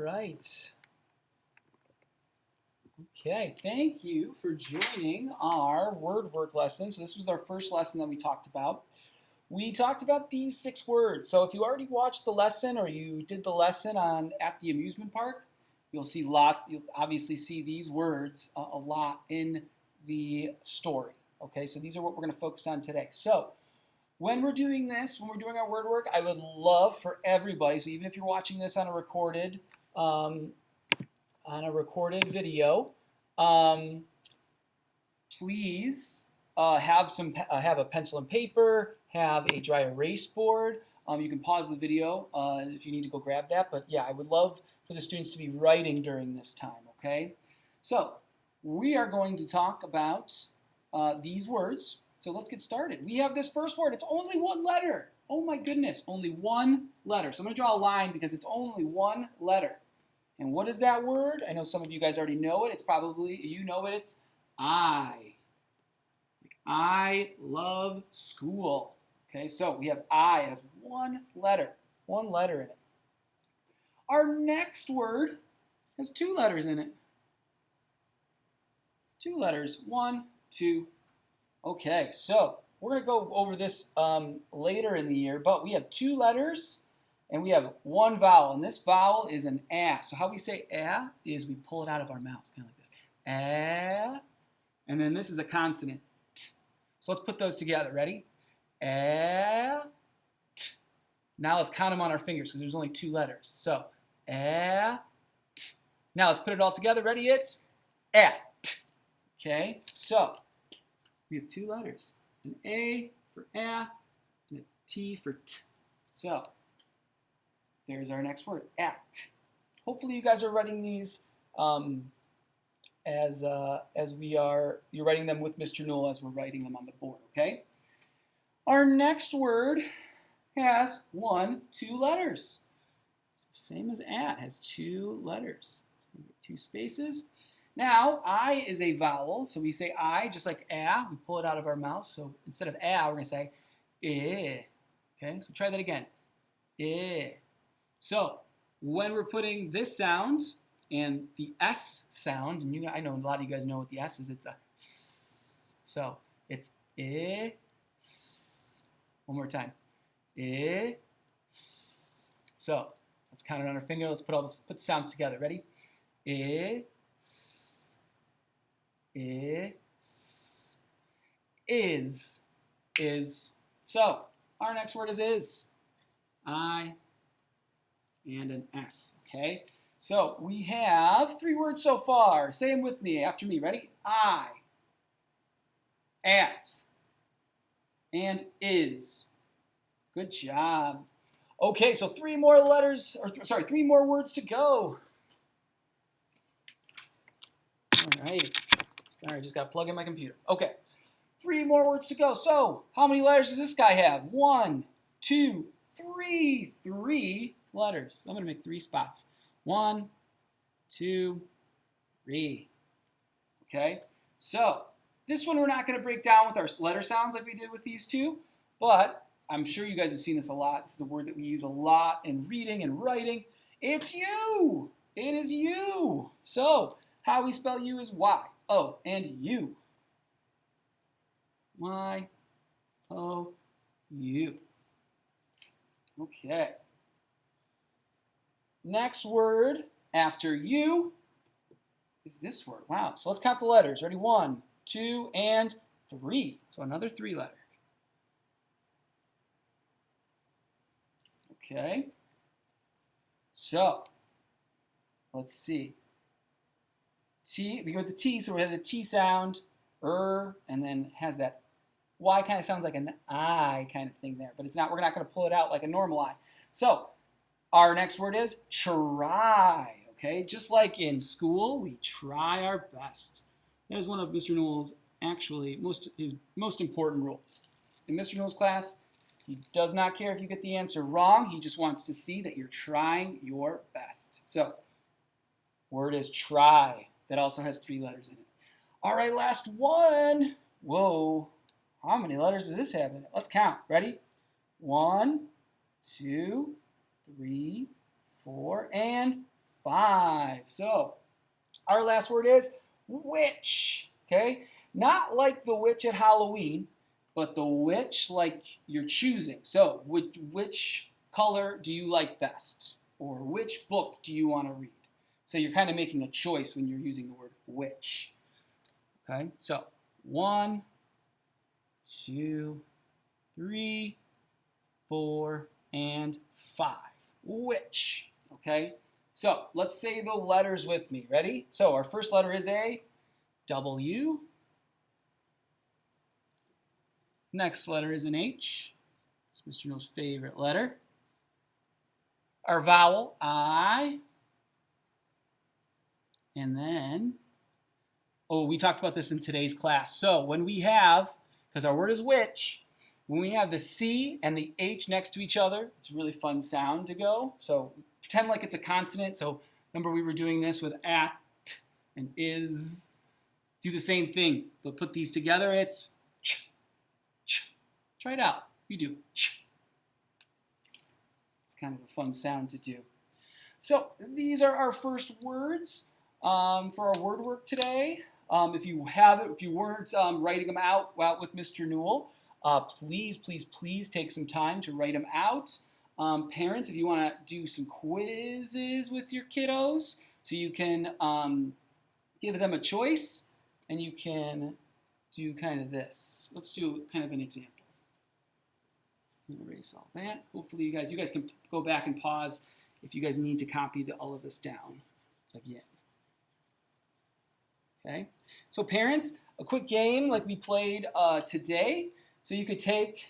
right. Okay, thank you for joining our word work lesson. So this was our first lesson that we talked about. We talked about these 6 words. So if you already watched the lesson or you did the lesson at the amusement park, you'll see lots. You'll obviously see these words a lot in the story. Okay, so these are what we're going to focus on today. So when we're doing this, when we're doing our word work, I would love for everybody, so even if you're watching this on a recorded video, please have a pencil and paper, have a dry erase board. You can pause the video if you need to go grab that, but yeah, I would love for the students to be writing during this time, okay? So we are going to talk about these words. So let's get started. We have this first word. It's only one letter. Oh my goodness, only one letter. So I'm going to draw a line because it's only one letter. And what is that word? I know some of you guys already know it. It's probably, you know it. It's I. I love school. Okay, so we have I. It has one letter in it. Our next word has 2 letters in it. 2 letters. 1, 2. Okay, so we're going to go over this later in the year, but we have 2 letters and we have 1 vowel, and this vowel is an A. So how we say A is we pull it out of our mouths, kind of like this. A, and then this is a consonant. T. So let's put those together. Ready? A, T. Now let's count them on our fingers because there's only 2 letters. So A, T. Now let's put it all together. Ready? It's at. Okay, so we have 2 letters, an A for A and a T for T. So there's our next word, at. Hopefully you guys are writing these you're writing them with Mr. Newell as we're writing them on the board, okay? Our next word has 2 letters. Same as at, has 2 letters. 2 spaces. Now, I is a vowel, so we say I, just like a, we pull it out of our mouth. So instead of a, we're going to say eh. Okay, so try that again. Eh. So when we're putting this sound and the S sound, and I know a lot of you guys know what the S is, it's a S. So it's eh, S. One more time. Eh, S. So let's count it on our finger. Let's put the sounds together. Ready? Eh, S, is. So our next word is. I and an S. Okay. So we have 3 words so far. Say them with me after me. Ready? I, at, and is. Good job. Okay, so 3 more letters, 3 more words to go. All right. Sorry, I just got to plug in my computer. Okay. 3 more words to go. So, how many letters does this guy have? 1, 2, 3. 3 letters. I'm going to make 3 spots. 1, 2, 3. Okay. So, this one we're not going to break down with our letter sounds like we did with these 2, but I'm sure you guys have seen this a lot. This is a word that we use a lot in reading and writing. It's you. It is you. So, how we spell you is Y-O and U. Y-O-U. Okay. Next word after you is this word. Wow. So let's count the letters. Ready? 1, 2, and 3. So another 3 letter. Okay. So let's see. T, we go with the T, so we have the T sound, and then has that Y kind of sounds like an I kind of thing there, but it's not. We're not going to pull it out like a normal I. So our next word is try. Okay, just like in school, we try our best. That is one of Mr. Newell's his most important rules. In Mr. Newell's class, he does not care if you get the answer wrong. He just wants to see that you're trying your best. So, word is try. That also has 3 letters in it. All right, last one. Whoa. How many letters does this have in it? Let's count. Ready? 1, 2, 3, 4, and 5. So our last word is witch, okay? Not like the witch at Halloween, but the witch like you're choosing. So which color do you like best? Or which book do you want to read? So you're kind of making a choice when you're using the word witch. Okay, so 1, 2, 3, 4, and 5. Witch. Okay, so let's say the letters with me. Ready? So our first letter is a W. Next letter is an H. It's Mr. No's favorite letter. Our vowel, I. And then, oh, we talked about this in today's class. So when we have, because our word is witch, when we have the C and the H next to each other, it's a really fun sound to go. So pretend like it's a consonant. So remember we were doing this with at and is. Do the same thing, but put these together, it's ch, ch. Try it out. You do ch. It's kind of a fun sound to do. So these are our first words for our word work today. If you weren't writing them out with Mr. Newell, please take some time to write them out. Parents, if you want to do some quizzes with your kiddos, so you can give them a choice, and you can do kind of this. Let's do kind of an example. Erase all that. Hopefully you guys can go back and pause if you guys need to copy all of this down again. Okay, so parents, a quick game like we played today. So you can take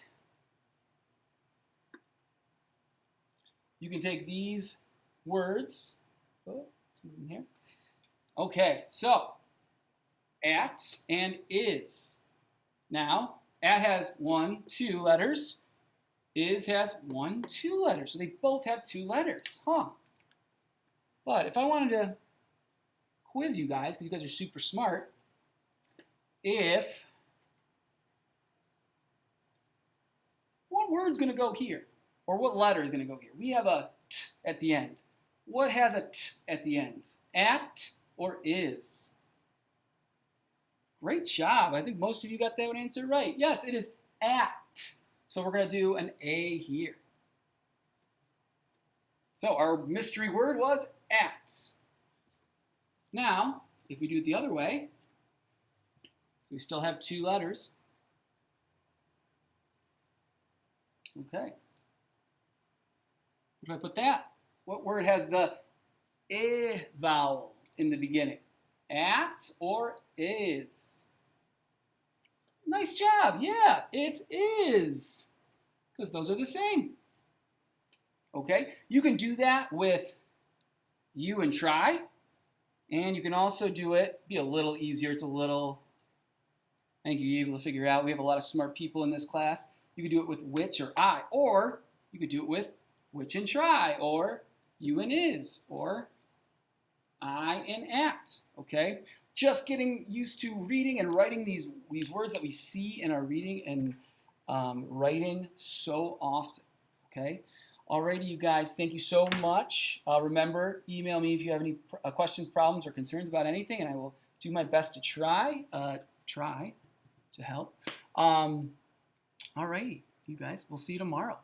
these words. Oh, let's move in here. Okay, so at and is. Now, at has 1, 2 letters. Is has 1, 2 letters. So they both have 2 letters, huh? But if I wanted to quiz you guys, because you guys are super smart, what word's going to go here? Or what letter is going to go here? We have a T at the end. What has a T at the end? At or is? Great job. I think most of you got that answer right. Yes, it is at. So we're going to do an A here. So our mystery word was at. Now, if we do it the other way, we still have 2 letters. Okay. Where do I put that? What word has the I vowel in the beginning? At or is? Nice job. Yeah, it is. Because those are the same. Okay, you can do that with you and try. And you can also do it, be a little easier. It's a little, I think you're able to figure out. We have a lot of smart people in this class. You could do it with which or I. Or you could do it with which and try. Or you and is. Or I and at. Okay? Just getting used to reading and writing these words that we see in our reading and writing so often. Okay? Alrighty, you guys, thank you so much. Remember, email me if you have any questions, problems, or concerns about anything, and I will do my best to try to help. Alrighty, you guys, we'll see you tomorrow.